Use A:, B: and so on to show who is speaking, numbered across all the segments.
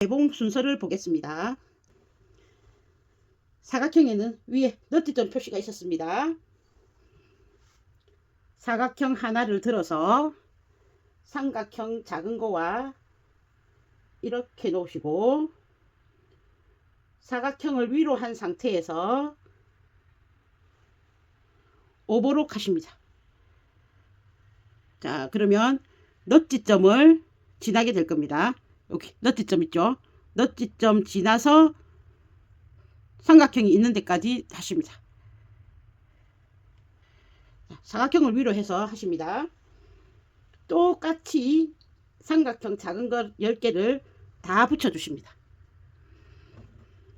A: 개봉 순서를 보겠습니다. 사각형에는 위에 너트점 표시가 있었습니다. 사각형 하나를 들어서 삼각형 작은 거와 이렇게 놓으시고 사각형을 위로 한 상태에서 오버록 하십니다. 자, 그러면 너트점을 지나게 될 겁니다. 여기 너트점 있죠? 너트점 지나서 삼각형이 있는 데까지 하십니다. 사각형을 위로 해서 하십니다. 똑같이 삼각형 작은 거 10개를 다 붙여 주십니다.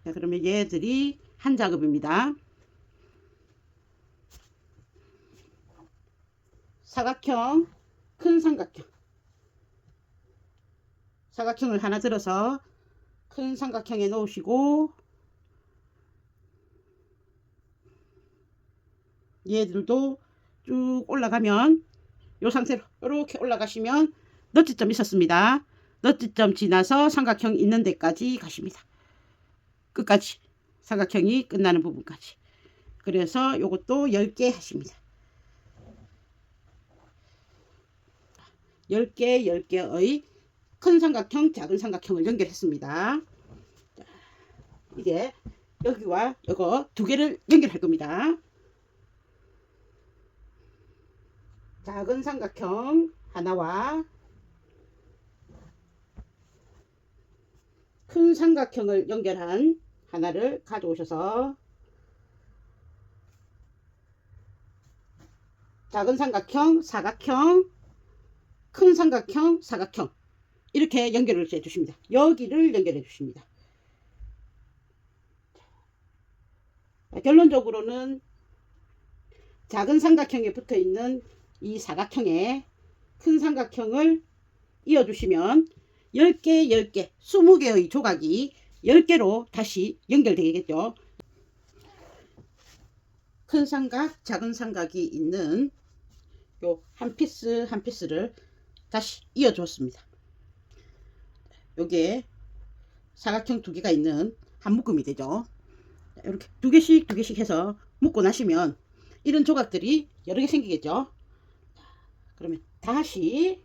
A: 자, 그러면 얘들이 한 작업입니다. 사각형, 큰 삼각형. 사각형을 하나 들어서 큰 삼각형에 놓으시고 얘들도 쭉 올라가면 이 상태로 이렇게 올라가시면 너트점 있었습니다. 너트점 지나서 삼각형 있는 데까지 가십니다. 끝까지 삼각형이 끝나는 부분까지. 그래서 요것도 10개 하십니다. 10개 10개의 큰 삼각형 작은 삼각형을 연결했습니다. 이제 여기와 이거 두 개를 연결할 겁니다. 작은 삼각형 하나와 큰 삼각형을 연결한 하나를 가져오셔서 작은 삼각형, 사각형, 큰 삼각형, 사각형 이렇게 연결을 해 주십니다. 여기를 연결해 주십니다. 결론적으로는 작은 삼각형에 붙어 있는 이 사각형에 큰 삼각형을 이어 주시면 10개 10개 20개의 조각이 10개로 다시 연결되겠죠. 큰 삼각 작은 삼각이 있는 요 한 피스 한 피스를 다시 이어 줬습니다. 요게 사각형 두 개가 있는 한 묶음이 되죠. 이렇게 두 개씩 해서 묶고 나시면 이런 조각들이 여러 개 생기겠죠. 그러면 다시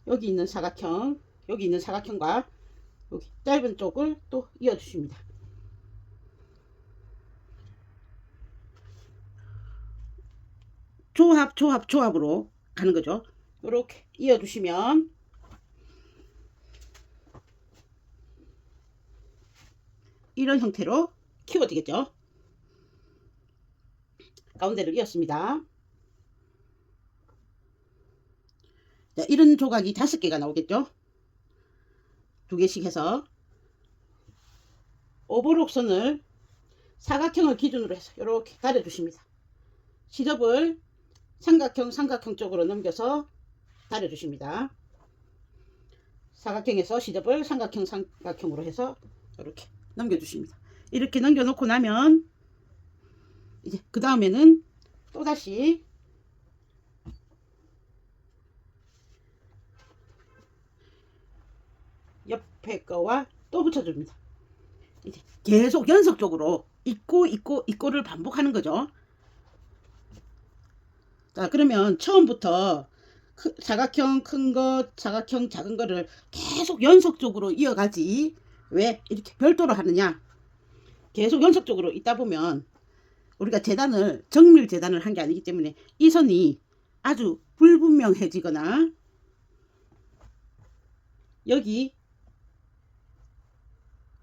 A: 여기 있는 사각형, 여기 있는 사각형과 여기 짧은 쪽을 또 이어 주십니다. 조합으로 가는 거죠. 이렇게 이어 주시면 이런 형태로 키워지겠죠. 가운데를 이었습니다. 자, 이런 조각이 5개가 나오겠죠. 2개씩 해서 오버록 선을 사각형을 기준으로 해서 이렇게 가려 주십니다. 시접을 삼각형 쪽으로 넘겨서 다려 주십니다. 사각형에서 시접을 삼각형으로 해서 이렇게 넘겨 주십니다. 이렇게 넘겨 놓고 나면 이제 그 다음에는 또다시 옆에 거와 또 붙여줍니다. 이제 계속 연속적으로 있고를 반복하는 거죠. 자, 그러면 처음부터 사각형 큰 거, 사각형 작은 거를 계속 연속적으로 이어가지 왜 이렇게 별도로 하느냐. 계속 연속적으로 있다 보면 우리가 정밀 재단을 한 게 아니기 때문에 이 선이 아주 불분명해지거나 여기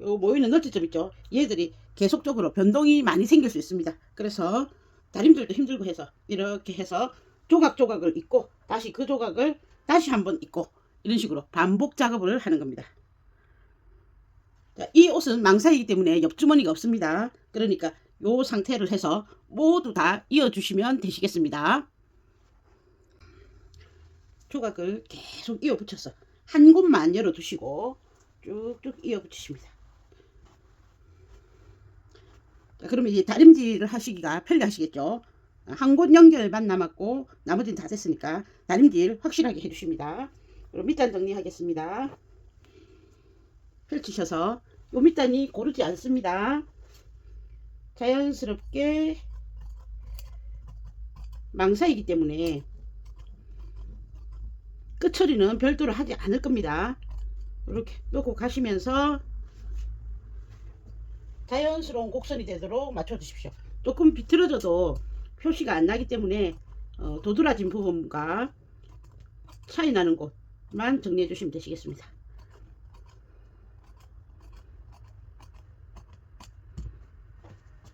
A: 요 모이는 너트점 있죠. 얘들이 계속적으로 변동이 많이 생길 수 있습니다. 그래서 다림질도 힘들고 해서 이렇게 해서 조각을 잇고 다시 그 조각을 다시 한번 잇고 이런 식으로 반복 작업을 하는 겁니다. 자, 이 옷은 망사이기 때문에 옆주머니가 없습니다. 그러니까 요 상태를 해서 모두 다 이어 주시면 되시겠습니다. 조각을 계속 이어 붙여서 한 곳만 열어 두시고 쭉쭉 이어 붙이십니다. 자, 그러면 이제 다림질을 하시기가 편리하시겠죠. 한 곳 연결만 남았고 나머지는 다 됐으니까 다림질 확실하게 해주십니다. 그럼 밑단 정리하겠습니다. 펼치셔서 요 밑단이 고르지 않습니다. 자연스럽게 망사이기 때문에 끝 처리는 별도로 하지 않을 겁니다. 이렇게 놓고 가시면서 자연스러운 곡선이 되도록 맞춰 주십시오. 조금 비틀어져도 표시가 안 나기 때문에 도드라진 부분과 차이 나는 곳만 정리해 주시면 되시겠습니다.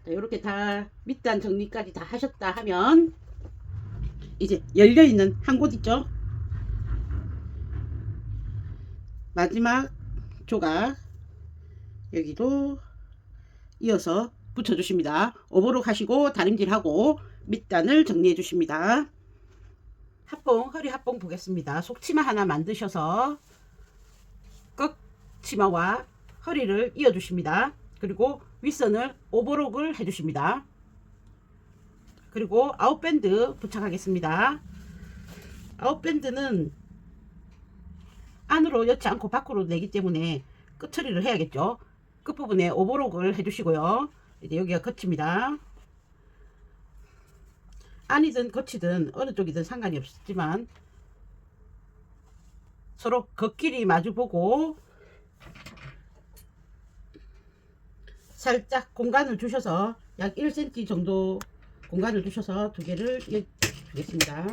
A: 이렇게 다 밑단 정리까지 다 하셨다 하면 이제 열려있는 한 곳 있죠. 마지막 조각 여기도 이어서 붙여 주십니다. 오버록 하시고 다림질 하고 밑단을 정리해 주십니다. 합봉, 허리 합봉 보겠습니다. 속치마 하나 만드셔서 끝 치마와 허리를 이어 주십니다. 그리고 윗선을 오버록을 해 주십니다. 그리고 아웃밴드 부착하겠습니다. 아웃밴드는 안으로 여지 않고 밖으로 내기 때문에 끝 처리를 해야겠죠. 끝부분에 오버록을 해주시고요. 이제 여기가 끝입니다. 안이든 겉이든 어느 쪽이든 상관이 없지만 서로 겉길이 마주보고 살짝 공간을 주셔서 약 1cm 정도 공간을 주셔서 두 개를 주겠습니다.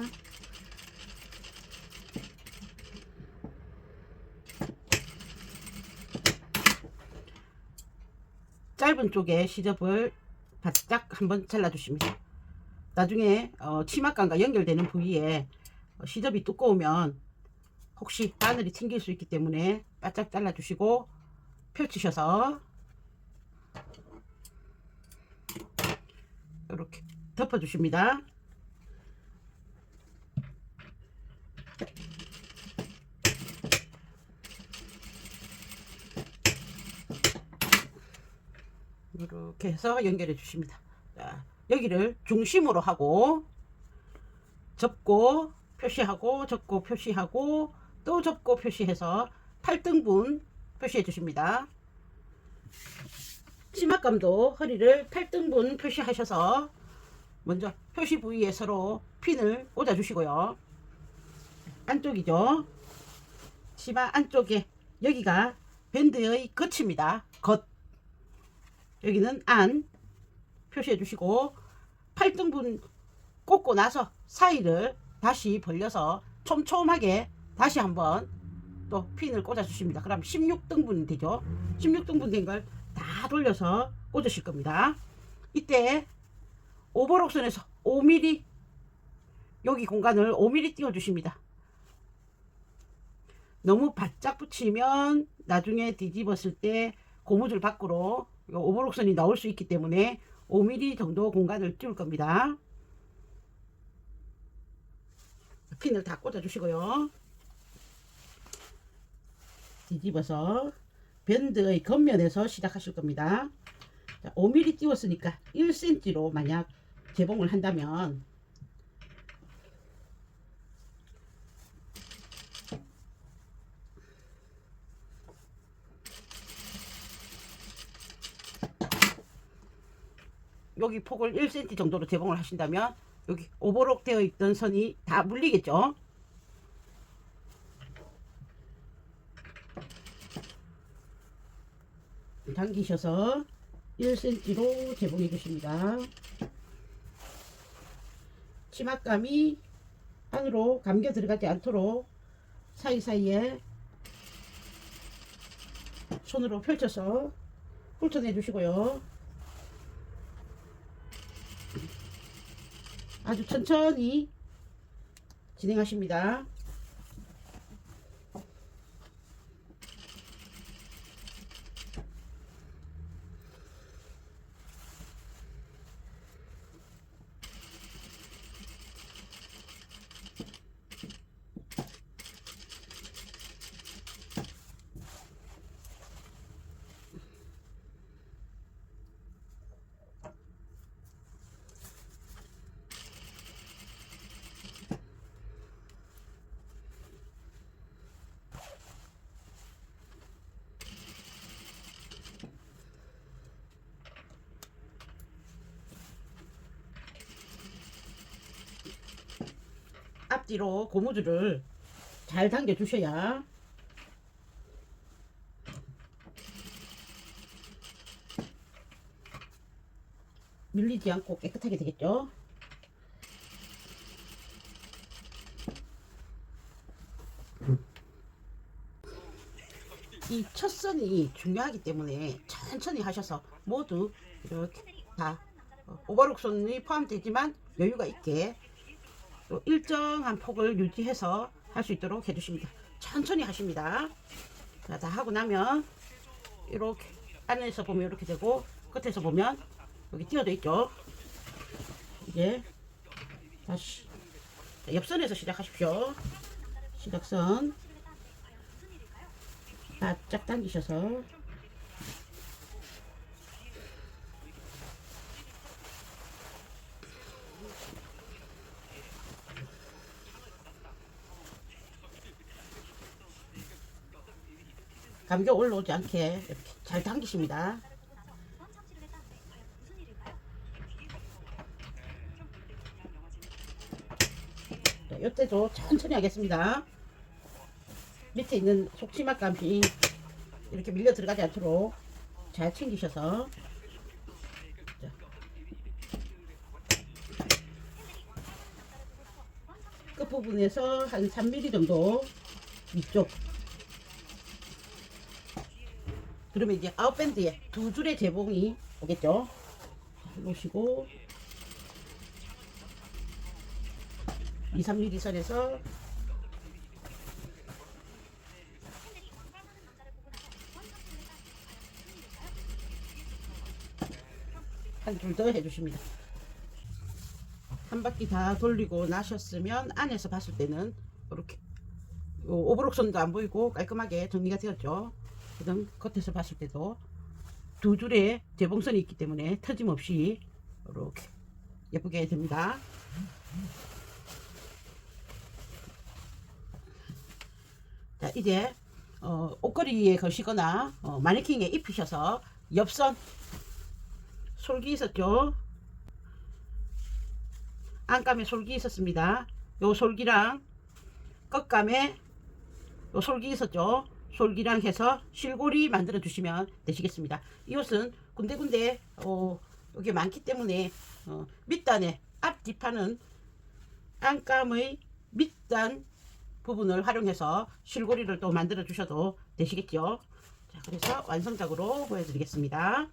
A: 짧은 쪽에 시접을 바짝 한번 잘라 주십니다. 나중에 치마감과 연결되는 부위에 시접이 두꺼우면 혹시 바늘이 튕길 수 있기 때문에 바짝 잘라 주시고 펼치셔서 이렇게 덮어 주십니다. 이렇게 해서 연결해 주십니다. 자, 여기를 중심으로 하고 접고 표시하고 접고 표시하고 또 접고 표시해서 8등분 표시해 주십니다. 치마감도 허리를 8등분 표시하셔서 먼저 표시 부위에 서로 핀을 꽂아 주시고요. 안쪽이죠. 치마 안쪽에 여기가 밴드의 겉입니다. 겉. 여기는 안 표시해 주시고 8등분 꽂고 나서 사이를 다시 벌려서 촘촘하게 다시 한번 또 핀을 꽂아 주십니다. 그럼 16등분이 되죠. 16등분 된 걸 다 돌려서 꽂으실 겁니다. 이때 오버록선에서 5mm 여기 공간을 5mm 띄워 주십니다. 너무 바짝 붙이면 나중에 뒤집었을 때 고무줄 밖으로 오버록선이 나올 수 있기 때문에 5mm 정도 공간을 띄울 겁니다. 핀을 다 꽂아 주시고요. 뒤집어서 밴드의 겉면에서 시작하실 겁니다. 자, 5mm 띄웠으니까 1cm로 만약 재봉을 한다면 여기 폭을 1cm 정도로 재봉을 하신다면 여기 오버록 되어 있던 선이 다 물리겠죠. 당기셔서 1cm로 재봉해 주십니다. 치맛감이 안으로 감겨 들어가지 않도록 사이사이에 손으로 펼쳐서 훑어내 주시고요. 아주 천천히 진행하십니다. 앞뒤로 고무줄을 잘 당겨 주셔야 밀리지 않고 깨끗하게 되겠죠. 이 첫 선이 중요하기 때문에 천천히 하셔서 모두 이렇게 다 오버록 선이 포함되지만 여유가 있게 또 일정한 폭을 유지해서 할 수 있도록 해주십니다. 천천히 하십니다. 자, 다 하고 나면 이렇게 안에서 보면 이렇게 되고 끝에서 보면 여기 띄어져 있죠. 이제 다시 옆선에서 시작하십시오. 시작선 바짝 당기셔서 감겨 올라오지 않게 이렇게 잘 당기십니다. 자, 이때도 천천히 하겠습니다. 밑에 있는 속치마감이 이렇게 밀려 들어가지 않도록 잘 챙기셔서 자. 끝부분에서 한 3mm 정도 위쪽 그러면 이제 아웃밴드에 두 줄의 재봉이 오겠죠. 놓으시고 2, 3mm 선에서 한 줄 더 해주십니다. 한 바퀴 다 돌리고 나셨으면 안에서 봤을 때는 이렇게 오버록선도 안 보이고 깔끔하게 정리가 되었죠. 그다음 겉에서 봤을 때도 두 줄의 재봉선이 있기 때문에 터짐없이 이렇게 예쁘게 됩니다. 자, 이제 옷걸이에 거시거나 마네킹에 입히셔서 옆선 솔기 있었죠. 안감에 솔기 있었습니다. 요 솔기랑 끝감에 요 솔기 있었죠. 솔기랑 해서 실고리 만들어 주시면 되시겠습니다. 이 옷은 군데군데 여기 많기 때문에 밑단에 앞 뒷판은 안감의 밑단 부분을 활용해서 실고리를 또 만들어 주셔도 되시겠죠. 자, 그래서 완성작으로 보여드리겠습니다.